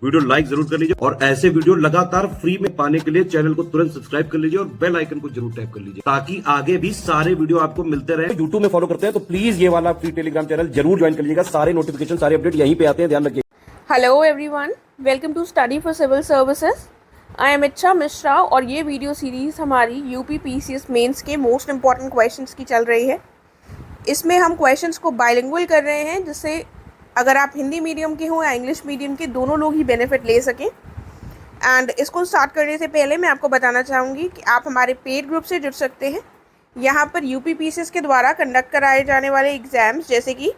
Video like जरूर कर लीजिए और ऐसे वीडियो लगातार फ्री में पाने के लिए चैनल को तुरंत सब्सक्राइब कर लीजिए और बेल आइकन को जरूर टैप कर लीजिए ताकि आगे भी सारे वीडियो आपको मिलते रहे। यूट्यूब में फॉलो करते हैं तो प्लीज ये वाला फ्री टेलीग्राम चैनल जरूर ज्वाइन कर लीजिएगा। सारे नोटिफिकेशन सारे अपडेट यहीं पे आते हैं, ध्यान रखिए। Hello everyone, welcome to study for civil services. I am Ichchha Mishra और ये वीडियो सीरीज़ हमारी यूपी पीसीएस मेंस के मोस्ट इम्पॉर्टेंट क्वेश्चंस की चल रही है। इसमें हम क्वेश्चंस को बाइलिंगुअल कर रहे हैं, जिससे अगर आप हिंदी मीडियम के हों या इंग्लिश मीडियम के, दोनों लोग ही बेनिफिट ले सकें। एंड इसको स्टार्ट करने से पहले मैं आपको बताना चाहूँगी कि आप हमारे पेड ग्रुप से जुड़ सकते हैं। यहाँ पर यूपी पीसीएस के द्वारा कंडक्ट कराए जाने वाले एग्ज़ाम्स जैसे कि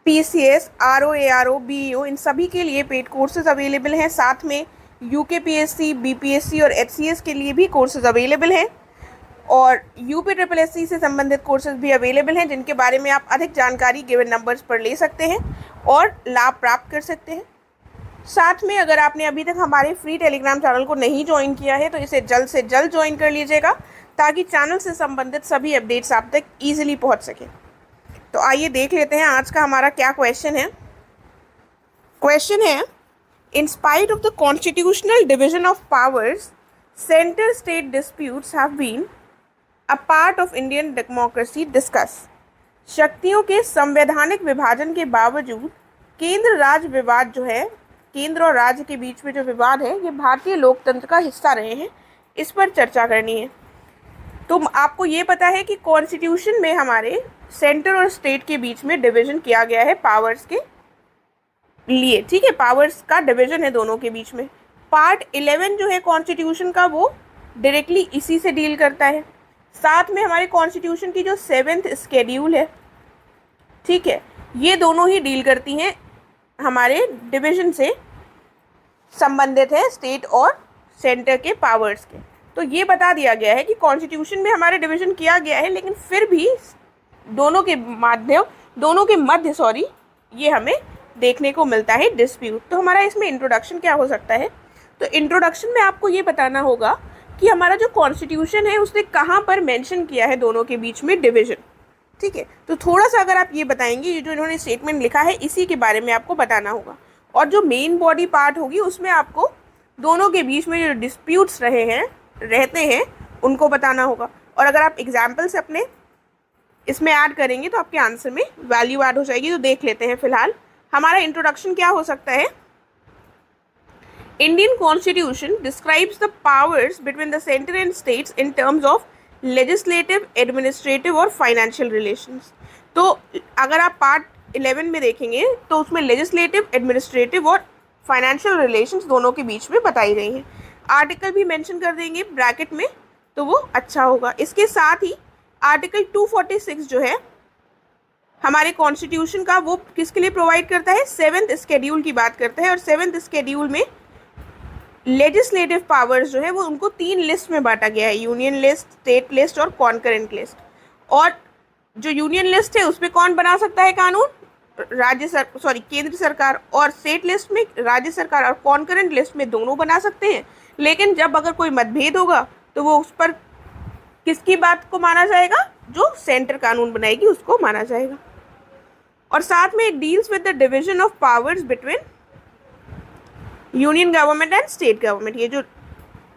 पीसीएस, आरओ, एआरओ, बीईओ, इन सभी के लिए पेड कोर्सेज अवेलेबल हैं। साथ में यूकेपीएससी, बीपीएससी और एचसीएस के लिए भी कोर्सेज अवेलेबल हैं और यूपीएससी से संबंधित कोर्सेज भी अवेलेबल हैं, जिनके बारे में आप अधिक जानकारी गिवन नंबर्स पर ले सकते हैं और लाभ प्राप्त कर सकते हैं। साथ में अगर आपने अभी तक हमारे फ्री टेलीग्राम चैनल को नहीं ज्वाइन किया है तो इसे जल्द से जल्द ज्वाइन कर लीजिएगा ताकि चैनल से संबंधित सभी अपडेट्स आप तक ईजिली पहुँच सकें। तो आइए देख लेते हैं आज का हमारा क्या क्वेश्चन है। क्वेश्चन है, in spite of the constitutional division of powers, centre state disputes have been a part of Indian democracy, discuss. शक्तियों के संवैधानिक विभाजन के बावजूद केंद्र राज्य विवाद जो है, केंद्र और राज्य के बीच में जो विवाद है, ये भारतीय लोकतंत्र का हिस्सा रहे हैं। इस पर चर्चा करनी है। तो आपको ये पता है कि कॉन्स्टिट्यूशन में हमारे सेंटर और स्टेट के बीच में डिवीजन किया गया है पावर्स के लिए, ठीक है। पावर्स का डिवीजन है दोनों के बीच में। पार्ट 11 जो है कॉन्स्टिट्यूशन का, वो डायरेक्टली इसी से डील करता है। साथ में हमारे कॉन्स्टिट्यूशन की जो 7th शेड्यूल है, ठीक है, ये दोनों ही डील करती हैं हमारे डिवीजन से संबंधित है, स्टेट और सेंटर के पावर्स के। तो ये बता दिया गया है कि कॉन्स्टिट्यूशन में हमारे डिवीजन किया गया है, लेकिन फिर भी दोनों के मध्य ये हमें देखने को मिलता है डिस्प्यूट। तो हमारा इसमें इंट्रोडक्शन क्या हो सकता है? तो इंट्रोडक्शन में आपको ये बताना होगा कि हमारा जो कॉन्स्टिट्यूशन है उसने कहाँ पर मेंशन किया है दोनों के बीच में डिवीजन, ठीक है। तो थोड़ा सा अगर आप ये बताएंगे, ये जो इन्होंने स्टेटमेंट लिखा है इसी के बारे में आपको बताना होगा। और जो मेन बॉडी पार्ट होगी उसमें आपको दोनों के बीच में जो डिस्प्यूट्स रहते हैं उनको बताना होगा। और अगर आप एग्जाम्पल्स अपने इसमें ऐड करेंगे तो आपके आंसर में वैल्यू ऐड हो जाएगी। तो देख लेते हैं। फिलहाल हमारा इंट्रोडक्शन क्या हो सकता है? Indian constitution describes the powers between the centre and states in terms of legislative, administrative और फाइनेंशियल रिलेशंस। तो अगर आप पार्ट 11 में देखेंगे तो उसमें लेजिस्लेटिव, एडमिनिस्ट्रेटिव और फाइनेंशियल रिलेशंस दोनों के बीच में बताई गई हैं। आर्टिकल भी मेंशन कर देंगे ब्रैकेट में तो वो अच्छा होगा। इसके साथ ही आर्टिकल 246 जो है हमारे कॉन्स्टिट्यूशन का, वो किसके लिए प्रोवाइड करता है? 7th शेड्यूल की बात करता है। और 7th शेड्यूल में लेजिस्लेटिव पावर्स जो है वो उनको 3 लिस्ट में बांटा गया है, यूनियन लिस्ट, स्टेट लिस्ट और कॉन्करेंट लिस्ट। और जो यूनियन लिस्ट है उसमें कौन बना सकता है कानून? केंद्र सरकार। और स्टेट लिस्ट में राज्य सरकार, और कॉन्करेंट लिस्ट में दोनों बना सकते हैं। लेकिन जब अगर कोई मतभेद होगा तो वो उस पर किसकी बात को माना जाएगा? जो सेंटर कानून बनाएगी उसको माना जाएगा। और साथ में deals with the division of powers between union government and state government. ये जो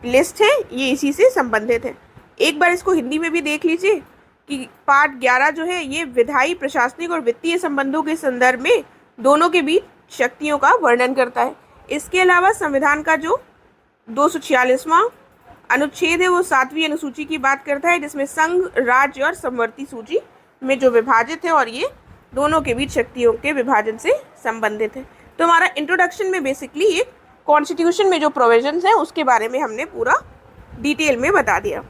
लिस्ट है ये इसी से संबंधित है। एक बार इसको हिंदी में भी देख लीजिए कि पार्ट 11 जो है ये विधायी, प्रशासनिक और वित्तीय संबंधों के संदर्भ में दोनों के बीच शक्तियों का वर्णन करता है। इसके अलावा संविधान का जो 246वां अनुच्छेद है वो 7वीं अनुसूची की बात करता है, जिसमें संघ, राज्य और समवर्ती सूची में जो विभाजित है, और ये दोनों के बीच शक्तियों के विभाजन से संबंधित है। तो हमारा इंट्रोडक्शन में बेसिकली ये कॉन्स्टिट्यूशन में जो प्रोविजंस हैं उसके बारे में हमने पूरा डिटेल में बता दिया।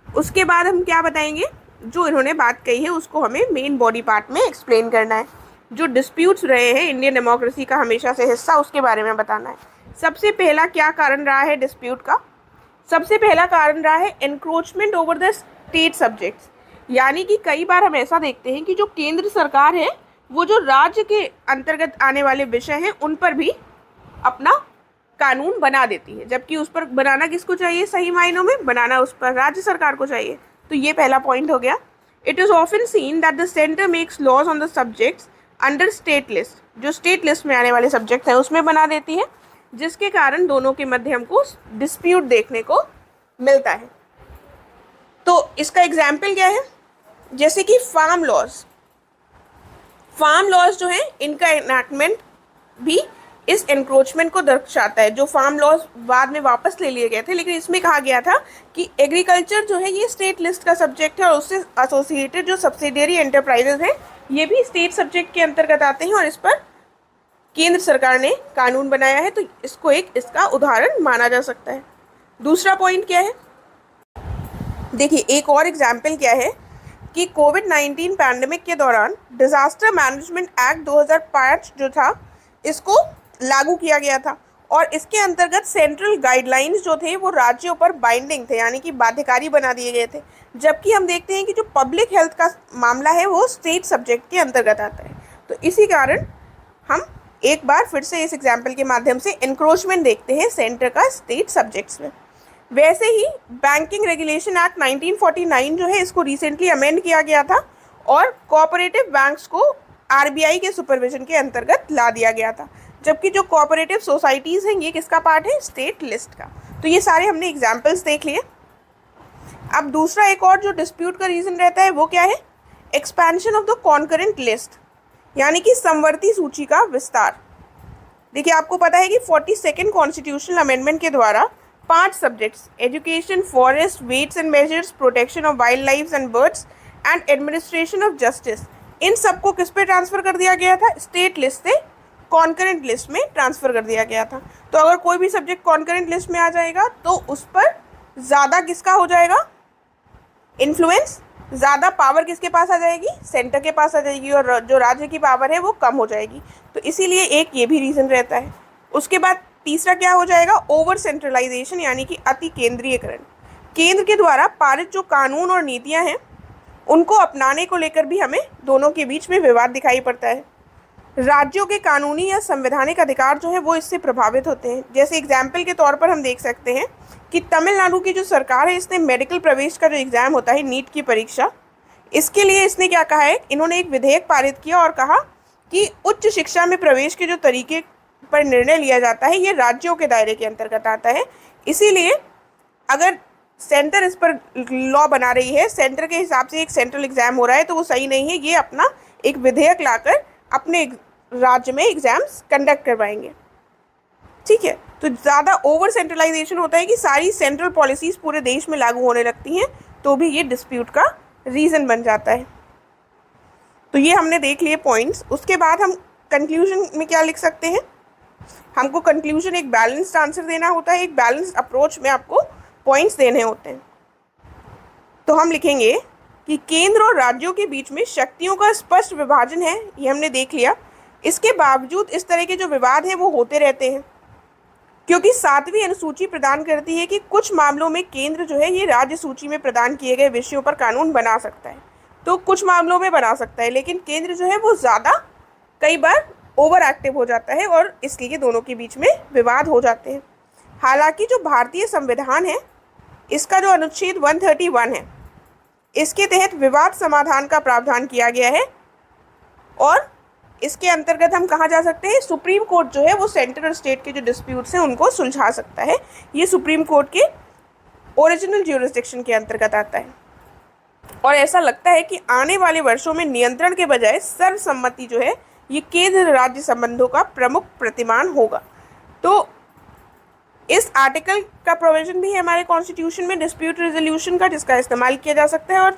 उसके बाद हम क्या बताएंगे? जो इन्होंने बात कही है उसको हमें मेन बॉडी पार्ट में एक्सप्लेन करना है। जो डिस्प्यूट्स रहे हैं इंडियन डेमोक्रेसी का हमेशा से हिस्सा, उसके बारे में बताना है। सबसे पहला क्या कारण रहा है डिस्प्यूट का? सबसे पहला कारण रहा है encroachment over the state subjects. यानी कि कई बार हम ऐसा देखते हैं कि जो केंद्र सरकार है वो जो राज्य के अंतर्गत आने वाले विषय हैं उन पर भी अपना कानून बना देती है, जबकि उस पर बनाना किसको चाहिए? सही मायनों में बनाना उस पर राज्य सरकार को चाहिए। तो ये पहला पॉइंट हो गया। It is often seen that the centre makes laws on the subjects under state list, जो स्टेट लिस्ट में आने वाले सब्जेक्ट हैं उसमें बना देती है, जिसके कारण दोनों के मध्य हमको डिस्प्यूट देखने को मिलता है। तो इसका एग्जाम्पल क्या है, जैसे कि फार्म लॉज जो है इनका एनैक्टमेंट भी इस एनक्रोचमेंट को दर्शाता है। जो फार्म लॉज बाद में वापस ले लिए गए थे, लेकिन इसमें कहा गया था कि एग्रीकल्चर जो है ये स्टेट लिस्ट का सब्जेक्ट है और उससे एसोसिएटेड जो सब्सिडियरी एंटरप्राइजेज हैं ये भी स्टेट सब्जेक्ट के अंतर्गत आते हैं और इस पर केंद्र सरकार ने कानून बनाया है, तो इसको इसका उदाहरण माना जा सकता है। दूसरा पॉइंट क्या है, देखिए एक और एग्जाम्पल क्या है कि कोविड-19 पैंडेमिक के दौरान डिजास्टर मैनेजमेंट एक्ट 2005 जो था इसको लागू किया गया था और इसके अंतर्गत सेंट्रल गाइडलाइंस जो थे वो राज्यों पर बाइंडिंग थे, यानी कि बाध्यकारी बना दिए गए थे, जबकि हम देखते हैं कि जो पब्लिक हेल्थ का मामला है वो स्टेट सब्जेक्ट के अंतर्गत आता है। तो इसी कारण हम एक बार फिर से इस एग्जाम्पल के माध्यम से एनक्रोचमेंट देखते हैं सेंटर का स्टेट सब्जेक्ट्स में। वैसे ही बैंकिंग रेगुलेशन एक्ट 1949 जो है इसको रिसेंटली अमेंड किया गया था और कोऑपरेटिव बैंक्स को आरबीआई के सुपरविजन के अंतर्गत ला दिया गया था, जबकि जो कोऑपरेटिव सोसाइटीज़ हैं ये किसका पार्ट है, स्टेट लिस्ट का। तो ये सारे हमने एग्जाम्पल्स देख लिए। अब दूसरा एक और जो डिस्प्यूट का रीज़न रहता है वो क्या है, expansion of the concurrent list, यानी कि समवर्ती सूची का विस्तार। देखिए आपको पता है कि 42nd कॉन्स्टिट्यूशनल अमेंडमेंट के द्वारा 5 subjects education, forest, weights and measures, protection of wildlife and birds and administration of justice, इन सबको किस पे ट्रांसफ़र कर दिया गया था, स्टेट लिस्ट से कॉन्करेंट लिस्ट में ट्रांसफ़र कर दिया गया था। तो अगर कोई भी सब्जेक्ट कॉन्करेंट लिस्ट में आ जाएगा तो उस पर ज़्यादा किसका हो जाएगा, इन्फ्लुएंस, ज़्यादा पावर किसके पास आ जाएगी, सेंटर के पास आ जाएगी, और जो राज्य की पावर है वो कम हो जाएगी। तो इसीलिए एक ये भी रीज़न रहता है। उसके बाद तीसरा क्या हो जाएगा, ओवर सेंट्रलाइजेशन, यानी कि अति केंद्रीयकरण। केंद्र के द्वारा पारित जो कानून और नीतियां हैं उनको अपनाने को लेकर भी हमें दोनों के बीच में विवाद दिखाई पड़ता है। राज्यों के कानूनी या संवैधानिक अधिकार जो है वो इससे प्रभावित होते हैं। जैसे एग्जाम्पल के तौर पर हम देख सकते हैं कि तमिलनाडु की जो सरकार है इसने मेडिकल प्रवेश का जो एग्ज़ाम होता है, नीट की परीक्षा, इसके लिए इसने क्या कहा है, इन्होंने एक विधेयक पारित किया और कहा कि उच्च शिक्षा में प्रवेश के जो तरीके पर निर्णय लिया जाता है ये राज्यों के दायरे के अंतर्गत आता है। इसीलिए अगर सेंटर इस पर लॉ बना रही है, सेंटर के हिसाब से एक सेंट्रल एग्ज़ाम हो रहा है, तो वो सही नहीं है। ये अपना एक विधेयक लाकर अपने राज्य में एग्ज़ाम्स कंडक्ट करवाएंगे, ठीक है। तो ज़्यादा ओवर सेंट्रलाइजेशन होता है कि सारी सेंट्रल पॉलिसीज़ पूरे देश में लागू होने लगती हैं, तो भी ये डिस्प्यूट का रीज़न बन जाता है। तो ये हमने देख लिए पॉइंट्स। उसके बाद हम कंक्लूजन में क्या लिख सकते हैं, हमको कंक्लूजन एक बैलेंस्ड आंसर देना होता है, एक बैलेंस्ड अप्रोच में आपको पॉइंट्स देने होते हैं। तो हम लिखेंगे कि केंद्र और राज्यों के बीच में शक्तियों का स्पष्ट विभाजन है, ये हमने देख लिया। इसके बावजूद इस तरह के जो विवाद हैं वो होते रहते हैं, क्योंकि 7वीं अनुसूची प्रदान करती है कि कुछ मामलों में केंद्र जो है ये राज्य सूची में प्रदान किए गए विषयों पर कानून बना सकता है। तो कुछ मामलों में बना सकता है, लेकिन केंद्र जो है वो ज़्यादा कई बार ओवर एक्टिव हो जाता है और इसलिए दोनों के बीच में विवाद हो जाते हैं। हालांकि जो भारतीय संविधान है इसका जो अनुच्छेद 131 है इसके तहत विवाद समाधान का प्रावधान किया गया है और इसके अंतर्गत हम कहाँ जा सकते हैं, सुप्रीम कोर्ट जो है वो सेंटर और स्टेट के जो डिस्प्यूट्स हैं उनको सुलझा सकता है। ये सुप्रीम कोर्ट के ओरिजिनल ज्यूरिसडिक्शन के अंतर्गत आता है और ऐसा लगता है कि आने वाले वर्षों में नियंत्रण के बजाय सर्वसम्मति जो है ये केंद्र राज्य संबंधों का प्रमुख प्रतिमान होगा। तो इस आर्टिकल का प्रोविजन भी है हमारे कॉन्स्टिट्यूशन में डिस्प्यूट रेजोल्यूशन का, जिसका इस्तेमाल किया जा सकता है। और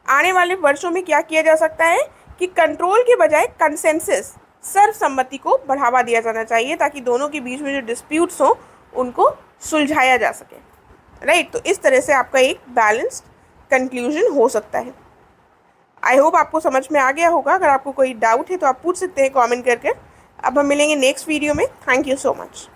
आने वाले वर्षों में क्या किया जा सकता है कि कंट्रोल के बजाय कंसेंसस, सर्वसम्मति को बढ़ावा दिया जाना चाहिए, ताकि दोनों के बीच में जो डिस्प्यूट्स हों उनको सुलझाया जा सके, राइट। तो इस तरह से आपका एक बैलेंस्ड कंक्लूजन हो सकता है। आई होप आपको समझ में आ गया होगा। अगर आपको कोई डाउट है तो आप पूछ सकते हैं कमेंट करके। अब हम मिलेंगे नेक्स्ट वीडियो में। Thank you so much.